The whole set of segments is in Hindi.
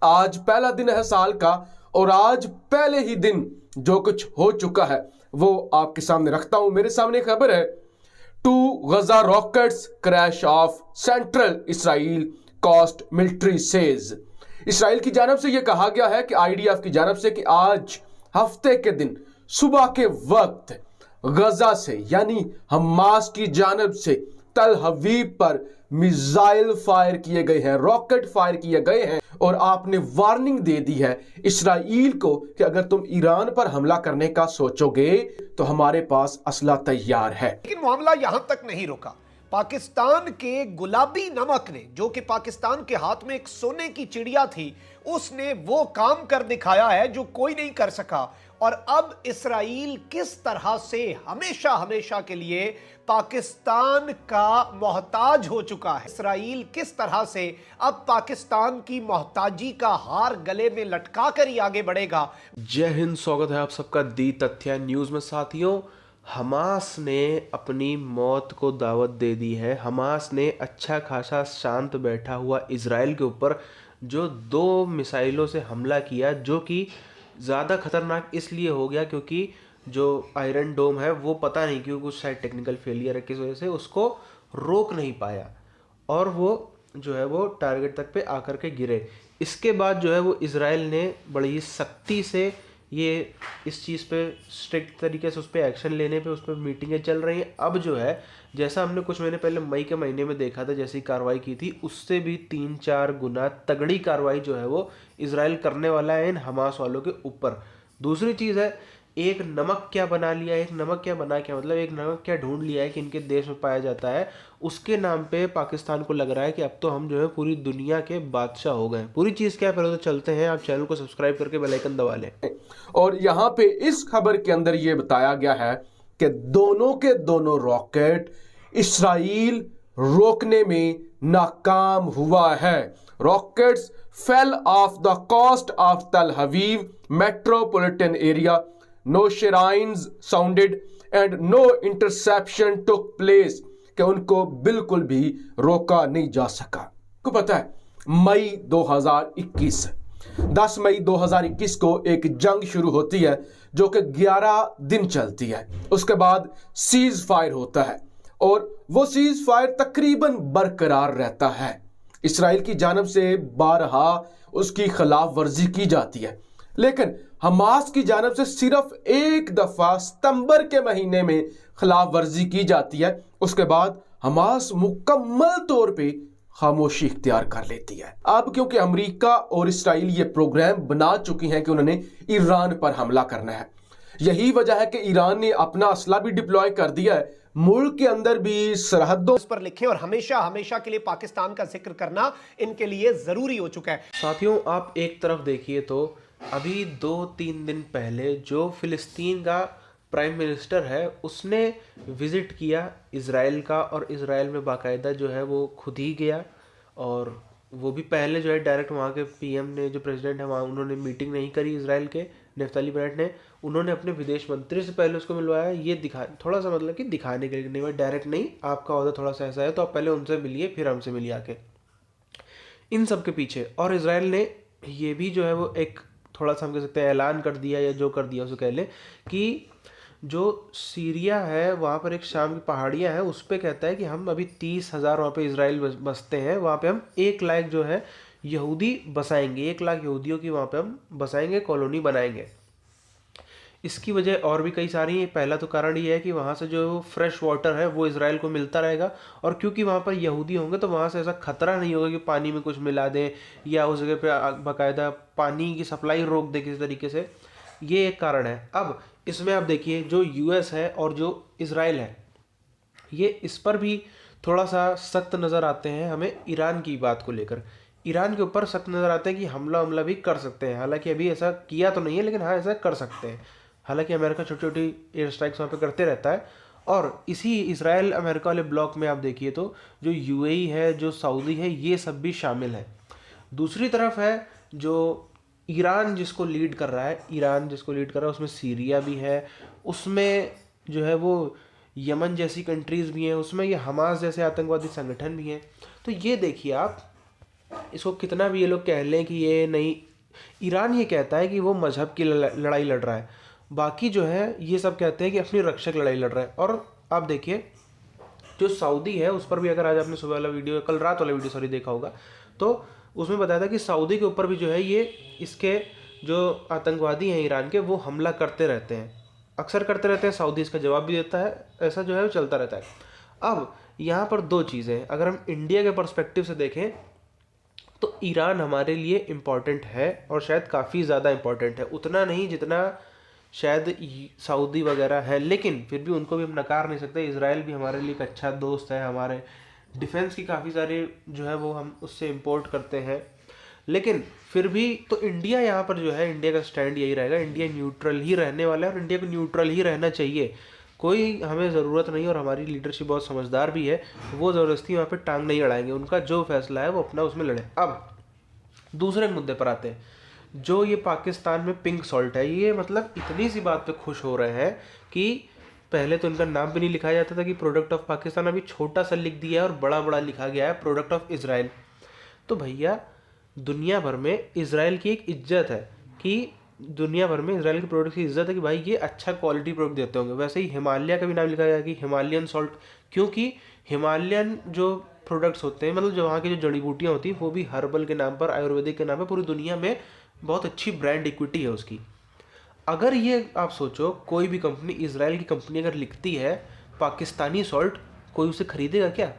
आज पहला दिन है साल का और आज पहले ही दिन जो कुछ हो चुका है वो आपके सामने रखता हूं। मेरे सामने खबर है, 2 Gaza rockets crash off central Israel coast military says. Israel की जानब से यह कहा गया है कि आईडीएफ की जानब से कि आज हफ्ते के दिन सुबह के वक्त गजा से यानी हमास की जानब से तल हवीब पर मिसाइल फायर किए गए हैं, रॉकेट फायर किए गए हैं और आपने वार्निंग दे दी है इसराइल को कि अगर तुम ईरान पर हमला करने का सोचोगे तो हमारे पास असला तैयार है। लेकिन मामला यहां तक नहीं रुका। पाकिस्तान के गुलाबी नमक ने, जो कि पाकिस्तान के हाथ में एक सोने की चिड़िया थी, उसने वो काम कर दिखाया है जो कोई नहीं कर सका। और अब इसराइल किस तरह से हमेशा हमेशा के लिए पाकिस्तान का मोहताज हो चुका है, इसराइल किस तरह से अब पाकिस्तान की मोहताजी का हार गले में लटका कर ही आगे बढ़ेगा। जय हिंद, स्वागत है आप सबका दी तथ्य न्यूज में। साथियों, हमास ने अपनी मौत को दावत दे दी है। हमास ने अच्छा खासा शांत बैठा हुआ इजराइल के ऊपर जो 2 मिसाइलों से हमला किया, जो कि ज़्यादा खतरनाक इसलिए हो गया क्योंकि जो आयरन डोम है वो पता नहीं क्यों कुछ शायद टेक्निकल फेलियर है, किस वजह से उसको रोक नहीं पाया और वो जो है वो टारगेट तक पे आकर के गिरे। इसके बाद जो है वो इजराइल ने बड़ी सख्ती से ये इस चीज़ पे स्ट्रिक्ट तरीके से उस पर एक्शन लेने पे उस पर मीटिंगें चल रही हैं। अब जो है जैसा हमने कुछ महीने पहले मई के महीने में देखा था, जैसी कार्रवाई की थी, उससे भी 3-4 गुना तगड़ी कार्रवाई जो है वो इजराइल करने वाला है इन हमास वालों के ऊपर। दूसरी चीज़ है, एक नमक क्या बना लिया, एक नमक क्या बना क्या मतलब एक नमक क्या ढूंढ लिया है कि इनके देश में पाया जाता है, उसके नाम पे पाकिस्तान को लग रहा है कि अब तो हम जो है पूरी दुनिया के बादशाह हो गए। पूरी चीज़ क्या है पहले तो चलते हैं, आप चैनल को सब्सक्राइब करके बेल आइकन दबा लें। और यहाँ पे इस खबर के अंदर ये बताया गया है कि दोनों के दोनों रॉकेट इसराइल रोकने में नाकाम हुआ है। Rockets fell off the coast of Tel Aviv metropolitan area, no sirens sounded and no interception took place, कि उनको बिल्कुल भी रोका नहीं जा सका। को पता है मई 2021 10 मई 2021 को एक जंग शुरू होती है जो कि 11 दिन चलती है। उसके बाद सीज फायर होता है और वो सीज फायर तकरीबन बरकरार रहता है। इसराइल की जानब से बारहा उसकी खिलाफ वर्जी की जाती है, लेकिन हमास की जानब से सिर्फ एक दफा सितंबर के महीने में खिलाफ वर्जी की जाती है। उसके बाद हमास मुकम्मल तौर पे खामोशी इख्तियार कर लेती है। अब क्योंकि अमेरिका और इसराइल ये प्रोग्राम बना चुकी हैं कि उन्होंने ईरान पर हमला करना है, यही वजह है कि ईरान ने अपना असला भी डिप्लॉय कर दिया है, मुल्क के अंदर भी सरहदों पर लिखे और हमेशा हमेशा के लिए पाकिस्तान का जिक्र करना इनके लिए जरूरी हो चुका है। साथियों, आप एक तरफ देखिए तो अभी 2-3 दिन पहले जो फिलिस्तीन का प्राइम मिनिस्टर है उसने विज़िट किया इज़राइल का, और इज़राइल में बाकायदा जो है वो खुद ही गया, और वो भी पहले जो है डायरेक्ट वहाँ के पीएम ने, जो प्रेसिडेंट है वहाँ, उन्होंने मीटिंग नहीं करी इज़राइल के, नेफ्ताली बेनेट ने, उन्होंने अपने विदेश मंत्री से पहले उसको मिलवाया। ये दिखा थोड़ा सा मतलब कि दिखाने के लिए नहीं हुआ, डायरेक्ट नहीं, आपका अहदा थोड़ा सा ऐसा है तो आप पहले उनसे मिलिए फिर हमसे मिलिए आके। इन सब के पीछे और इज़राइल ने ये भी जो है वो एक थोड़ा सा हम कह सकते हैं ऐलान कर दिया, या जो कर दिया उसको कह लें, कि जो सीरिया है वहाँ पर एक शाम की पहाड़ियाँ हैं, उस पर कहता है कि हम अभी 30,000 वहाँ पे इजराइल बसते हैं, वहाँ पे हम 1 लाख जो है यहूदी बसाएंगे, 1 लाख यहूदियों की वहाँ पे हम बसाएंगे, कॉलोनी बनाएंगे। इसकी वजह और भी कई सारी हैं। पहला तो कारण ये है कि वहाँ से जो फ्रेश वाटर है वो इजराइल को मिलता रहेगा, और क्योंकि वहाँ पर यहूदी होंगे तो वहाँ से ऐसा खतरा नहीं होगा कि पानी में कुछ मिला दें या उस जगह पे बाकायदा पानी की सप्लाई रोक दे किसी तरीके से। ये एक कारण है। अब इसमें आप देखिए जो यूएस है और जो इजराइल है, ये इस पर भी थोड़ा सा सख्त नज़र आते हैं हमें ईरान की बात को लेकर। ईरान के ऊपर सख्त नज़र आते हैं कि हमला भी कर सकते हैं, हालांकि अभी ऐसा किया तो नहीं है, लेकिन हाँ ऐसा कर सकते हैं। हालांकि अमेरिका छोटी छोटी एयर स्ट्राइक्स वहाँ पे करते रहता है। और इसी इजराइल अमेरिका वाले ब्लॉक में आप देखिए तो जो यूएई है, जो सऊदी है, ये सब भी शामिल है। दूसरी तरफ है जो ईरान जिसको लीड कर रहा है, उसमें सीरिया भी है, उसमें जो है वो यमन जैसी कंट्रीज़ भी हैं, उसमें ये हमास जैसे आतंकवादी संगठन भी हैं। तो ये देखिए आप इसको कितना भी ये लोग कह लें कि ये नहीं, ईरान ये कहता है कि वो मजहब की लड़ाई लड़ रहा है, बाकी जो है ये सब कहते हैं कि अपनी रक्षक लड़ाई लड़ रहा है। और आप देखिए जो सऊदी है उस पर भी, अगर आज आपने सुबह वाला वीडियो, कल रात वाला वीडियो सॉरी देखा होगा, तो उसमें बताया था कि सऊदी के ऊपर भी जो है ये इसके जो आतंकवादी हैं ईरान के, वो हमला करते रहते हैं, अक्सर करते रहते हैं, सऊदी इसका जवाब भी देता है, ऐसा जो है वो चलता रहता है। अब यहाँ पर दो चीज़ें हैं, अगर हम इंडिया के पर्सपेक्टिव से देखें तो ईरान हमारे लिए इम्पॉर्टेंट है, और शायद काफ़ी ज़्यादा इम्पॉर्टेंट है, उतना नहीं जितना शायद सऊदी वगैरह है, लेकिन फिर भी उनको भी हम नकार नहीं सकते। इजराइल भी हमारे लिए एक अच्छा दोस्त है, हमारे डिफेंस की काफ़ी सारे जो है वो हम उससे इंपोर्ट करते हैं, लेकिन फिर भी तो इंडिया यहाँ पर जो है, इंडिया का स्टैंड यही रहेगा, इंडिया न्यूट्रल ही रहने वाला है और इंडिया को न्यूट्रल ही रहना चाहिए, कोई हमें ज़रूरत नहीं, और हमारी लीडरशिप बहुत समझदार भी है, वो ज़बरदस्ती वहाँ पे टांग नहीं अड़ाएंगे, उनका जो फैसला है वो अपना उसमें लड़े। अब दूसरे मुद्दे पर आते हैं, जो ये पाकिस्तान में पिंक सॉल्ट है, ये मतलब इतनी सी बात पे खुश हो रहे हैं कि पहले तो इनका नाम भी नहीं लिखा जाता था कि प्रोडक्ट ऑफ पाकिस्तान, अभी छोटा सा लिख दिया है और बड़ा बड़ा लिखा गया है प्रोडक्ट ऑफ इजराइल। तो भैया दुनिया भर में इजराइल की एक इज्जत है कि दुनिया भर में इजराइल के प्रोडक्ट की इज्जत है कि भाई ये अच्छा क्वालिटी प्रोडक्ट देते होंगे। वैसे ही हिमालय का भी नाम लिखा गया कि हिमालयन सॉल्ट, क्योंकि हिमालयन जो प्रोडक्ट्स होते हैं, मतलब जो वहाँ की जो जड़ी बूटियाँ होती हैं, वो भी हर्बल के नाम पर, आयुर्वेदिक के नाम पर पूरी दुनिया में बहुत अच्छी ब्रांड इक्विटी है उसकी। अगर ये आप सोचो कोई भी कंपनी, इजराइल की कंपनी अगर लिखती है पाकिस्तानी सॉल्ट, कोई उसे खरीदेगा क्या?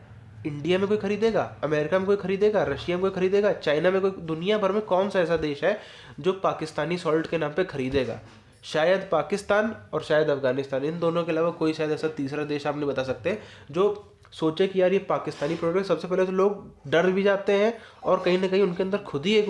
इंडिया में कोई खरीदेगा? अमेरिका में कोई खरीदेगा? रशिया में कोई खरीदेगा? चाइना में कोई? दुनिया भर में कौन सा ऐसा देश है जो पाकिस्तानी सॉल्ट के नाम पे खरीदेगा? शायद पाकिस्तान और शायद अफगानिस्तान, इन दोनों के अलावा कोई शायद ऐसा तीसरा देश आप नहीं बता सकते जो सोचे कि यार ये पाकिस्तानी प्रोडक्ट। सबसे पहले तो लोग डर भी जाते हैं और कहीं ना कहीं उनके अंदर खुद ही एक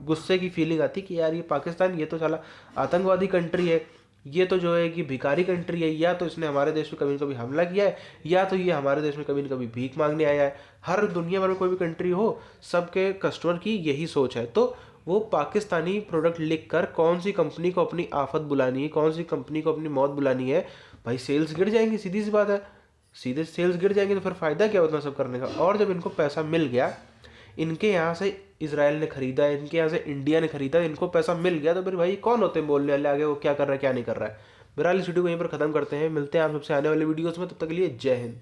गुस्से की फीलिंग आती है कि यार ये पाकिस्तान, ये तो साला आतंकवादी कंट्री है, ये तो जो है कि भिखारी कंट्री है, या तो इसने हमारे देश में कभी न कभी हमला किया है, या तो ये हमारे देश में कभी न कभी भीख मांगने आया है। हर दुनिया भर में कोई भी कंट्री हो, सबके कस्टमर की यही सोच है। तो वो पाकिस्तानी प्रोडक्ट लिख कर कौन सी कंपनी को अपनी आफत बुलानी है, कौन सी कंपनी को अपनी मौत बुलानी है, भाई सेल्स गिर जाएंगी, सीधी सी बात है। सीधे सेल्स गिर जाएंगे तो फिर फ़ायदा क्या उतना सब करने का। और जब इनको पैसा मिल गया, इनके यहाँ से इजराइल ने खरीदा, इनके यहाँ से इंडिया ने खरीदा, इनको पैसा मिल गया, तो फिर भाई कौन होते हैं बोलने वाले आगे वो क्या कर रहा है क्या नहीं कर रहा है। बहरहाल इस वीडियो को यहीं पर ख़त्म करते हैं, मिलते हैं आप सबसे आने वाले वीडियोज़ में, तब तक के लिए जय हिंद।